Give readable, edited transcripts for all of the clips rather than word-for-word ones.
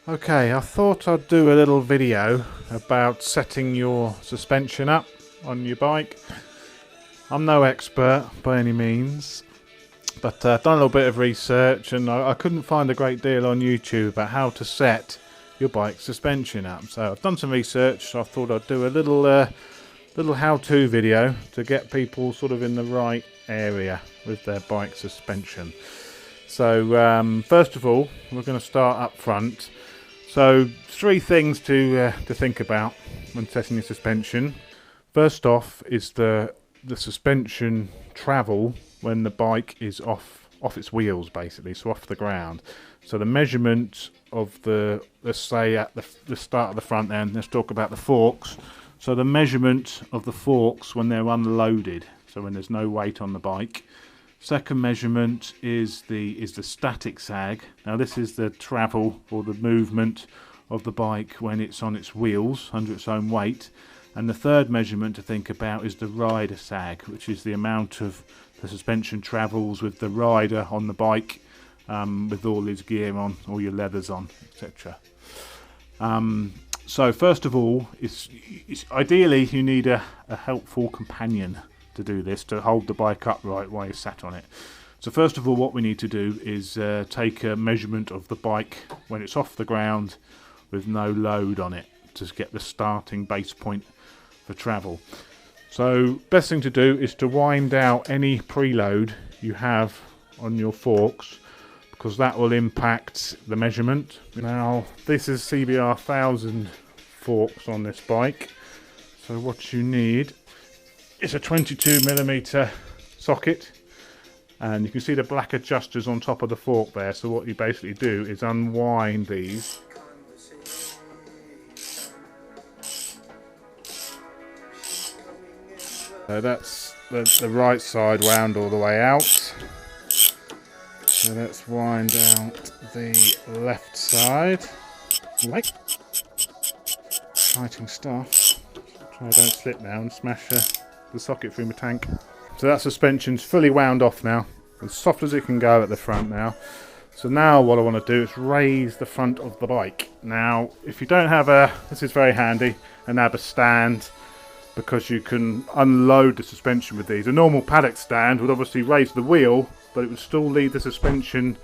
Okay, I thought I'd do a little video about setting your suspension up on your bike. I'm no expert by any means, but I've done a little bit of research and I couldn't find a great deal on YouTube about how to set your bike suspension up. So I've done some research, so I thought I'd do a little how-to video to get people sort of in the right area with their bike suspension. So first of all, we're going to start up front. So three things to think about when setting your suspension. First off is the suspension travel when the bike is off its wheels, basically, so off the ground. So the measurement of let's say at the start of the front end, let's talk about the forks. So the measurement of the forks when they're unloaded, so when there's no weight on the bike. Second measurement is the static sag. Now this is the travel or the movement of the bike when it's on its wheels under its own weight. And the third measurement to think about is the rider sag, which is the amount of the suspension travels with the rider on the bike, with all his gear on, all your leathers on, etc. So first of all, it's ideally you need a helpful companion to do this, to hold the bike upright while you're sat on it. So first of all, what we need to do is take a measurement of the bike when it's off the ground with no load on it to get the starting base point for travel. So best thing to do is to wind out any preload you have on your forks, because that will impact the measurement. Now this is CBR 1000 forks on this bike, so what you need is a 22mm socket, and you can see the black adjusters on top of the fork there. So what you basically do is unwind these. So that's the right side wound all the way out. So let's wind out the left side. Like exciting stuff. Try I don't slip now and smash the socket through my tank. So that suspension's fully wound off now, as soft as it can go at the front now. So now what I want to do is raise the front of the bike. Now if you don't have this is very handy, an ABBA stand, because you can unload the suspension with these. A normal paddock stand would obviously raise the wheel, but it would still leave the suspension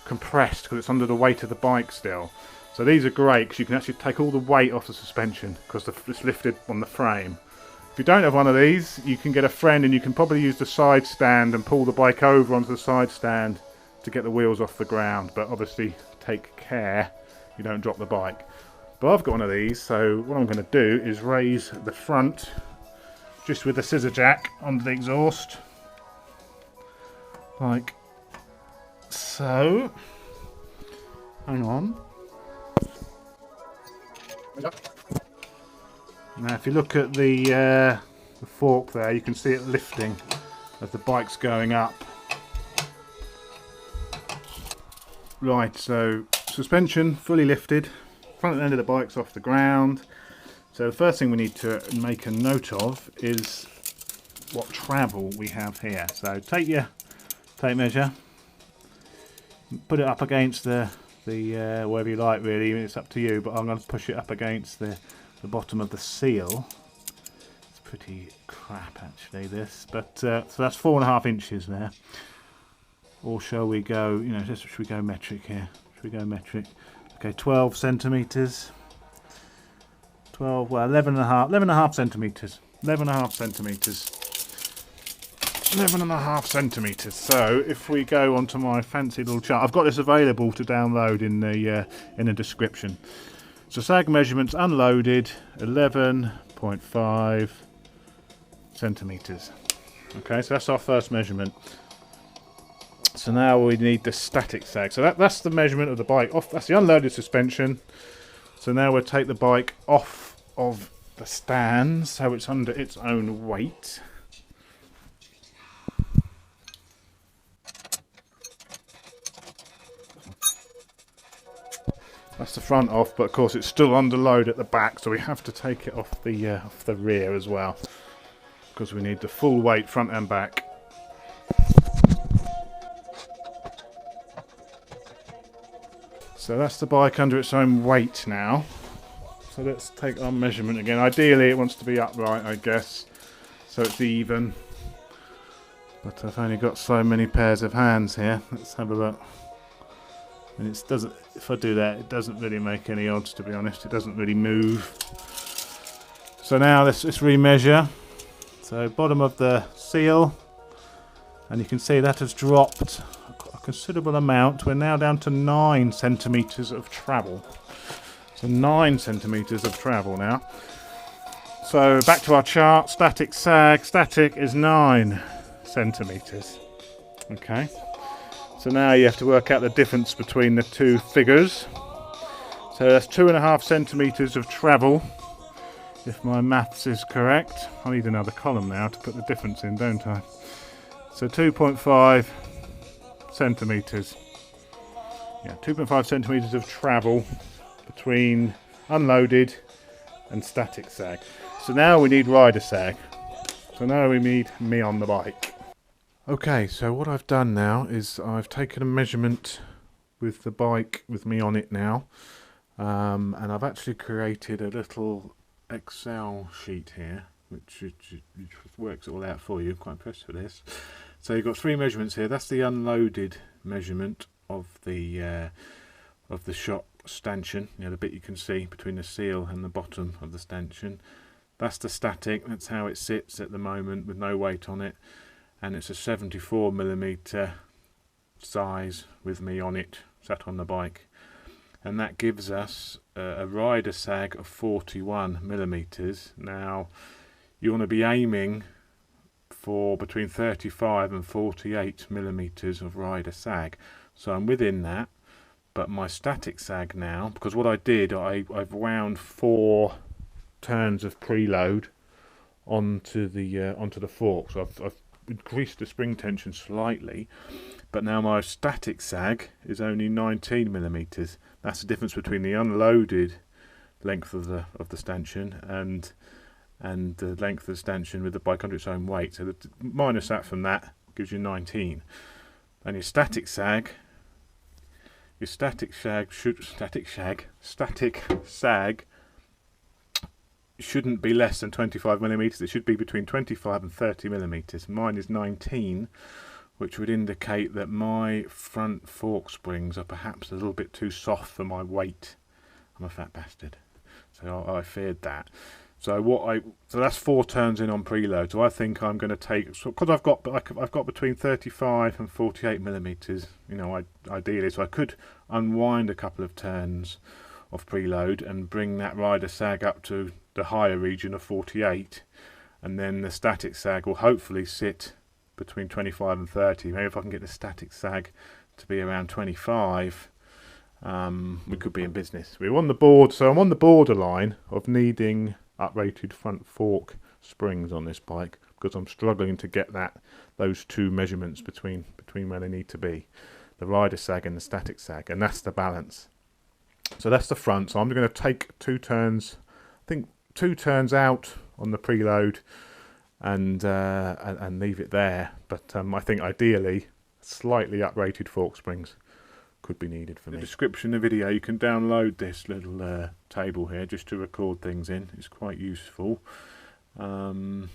compressed because it's under the weight of the bike still. So these are great because you can actually take all the weight off the suspension because it's lifted on the frame. If you don't have one of these, you can get a friend and you can probably use the side stand and pull the bike over onto the side stand to get the wheels off the ground, but obviously take care you don't drop the bike. But I've got one of these, so what I'm going to do is raise the front just with the scissor jack under the exhaust, like so. Hang on. Now if you look at the fork there, you can see it lifting as the bike's going up. Right, so suspension fully lifted, front end of the bike's off the ground. So the first thing we need to make a note of is what travel we have here. So take your tape measure, put it up against the wherever you like really, it's up to you, but I'm going to push it up against the bottom of the seal. It's pretty crap actually this, but so that's 4.5 inches there. Or shall we go, should we go metric here? Should we go metric? Okay, 12 centimetres. 11.5 centimetres. 11.5 centimetres. 11.5 centimetres. So if we go onto my fancy little chart, I've got this available to download in the description. So sag measurements unloaded, 11.5 centimetres. Okay, so that's our first measurement. So now we need the static sag. So that's the measurement of the bike off. That's the unloaded suspension. So now we'll take the bike off of the stand so it's under its own weight. That's the front off, but of course it's still under load at the back, so we have to take it off the rear as well, because we need the full weight front and back. So that's the bike under its own weight now. So let's take our measurement again. Ideally it wants to be upright, I guess, so it's even. But I've only got so many pairs of hands here. Let's have a look. And it doesn't. If I do that, it doesn't really make any odds, to be honest. It doesn't really move. So now let's remeasure. So bottom of the seal, and you can see that has dropped a considerable amount. We're now down to 9 centimetres of travel. So 9 centimetres of travel now. So back to our chart. Static sag. Static is 9 centimetres. Okay. So now you have to work out the difference between the two figures. So that's 2.5 centimetres of travel, if my maths is correct. I need another column now to put the difference in, don't I? So 2.5 centimetres. Yeah, 2.5 centimetres of travel between unloaded and static sag. So now we need rider sag. So now we need me on the bike. Okay, so what I've done now is I've taken a measurement with the bike with me on it now, and I've actually created a little Excel sheet here which works it all out for you. Quite impressed with this. So you've got 3 measurements here. That's the unloaded measurement of the shop stanchion, you know, the bit you can see between the seal and the bottom of the stanchion. That's the static. That's how it sits at the moment with no weight on it, and it's a 74mm size with me on it, sat on the bike, and that gives us a rider sag of 41mm. Now you want to be aiming for between 35 and 48mm of rider sag, so I'm within that. But my static sag now, because what I did, I've wound 4 turns of preload onto the fork, so I've increased the spring tension slightly, but now my static sag is only 19mm. That's the difference between the unloaded length of the stanchion and the length of the stanchion with the bike under its own weight. So minus that from that gives you 19, and your static sag shouldn't be less than 25mm. It should be between 25 and 30mm. Mine is 19, which would indicate that my front fork springs are perhaps a little bit too soft for my weight. I'm a fat bastard, so I feared that. So that's 4 turns in on preload. So I think I'm going to take, because I've got between 35 and 48mm. You know, ideally, so I could unwind a couple of turns of preload and bring that rider sag up to the higher region of 48, and then the static sag will hopefully sit between 25 and 30. Maybe if I can get the static sag to be around 25, we could be in business. We're on the board, so I'm on the borderline of needing uprated front fork springs on this bike, because I'm struggling to get those 2 measurements between where they need to be, the rider sag and the static sag, and that's the balance. So that's the front. So I'm going to take 2 turns, I think 2 turns out on the preload, and leave it there. But I think ideally slightly uprated fork springs could be needed for me. In the description of the video you can download this little table here just to record things in. It's quite useful, and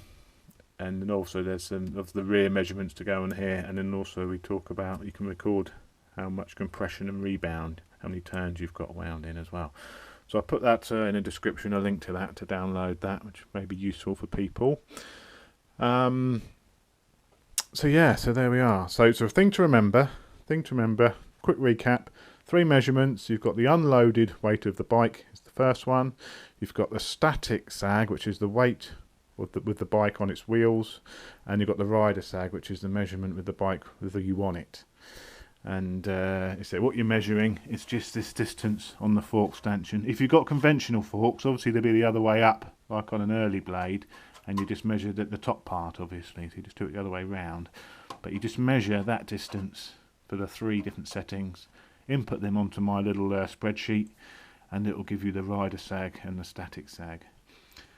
then also there's some of the rear measurements to go on here, and then also we talk about, you can record how much compression and rebound, how many turns you've got wound in as well. So I'll put that in the description, a link to that to download that, which may be useful for people. So yeah, so there we are. So it's a thing to remember. Quick recap: 3 measurements. You've got the unloaded weight of the bike, is the first one. You've got the static sag, which is the weight with the bike on its wheels, and you've got the rider sag, which is the measurement with the bike with you on it. And so what you're measuring is just this distance on the fork stanchion. If you've got conventional forks, obviously they'll be the other way up, like on an early blade, and you just measure the top part, obviously, so you just do it the other way round. But you just measure that distance for the 3 different settings, input them onto my little spreadsheet, and it will give you the rider sag and the static sag.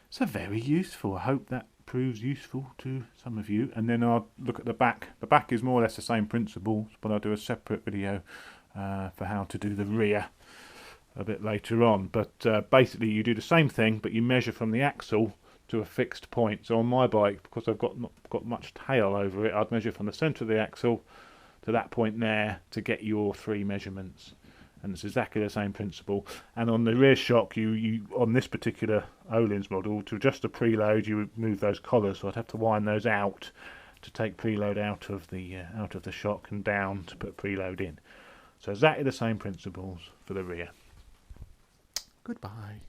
So very useful. I hope that proves useful to some of you. And then I'll look at the back. The back is more or less the same principles, but I'll do a separate video for how to do the rear a bit later on. But basically you do the same thing, but you measure from the axle to a fixed point. So on my bike, because I've not got much tail over it, I'd measure from the centre of the axle to that point there to get your 3 measurements. And it's exactly the same principle. And on the rear shock, you on this particular Öhlins model, to adjust the preload, you would move those collars. So I'd have to wind those out to take preload out of the shock and down to put preload in. So exactly the same principles for the rear. Goodbye.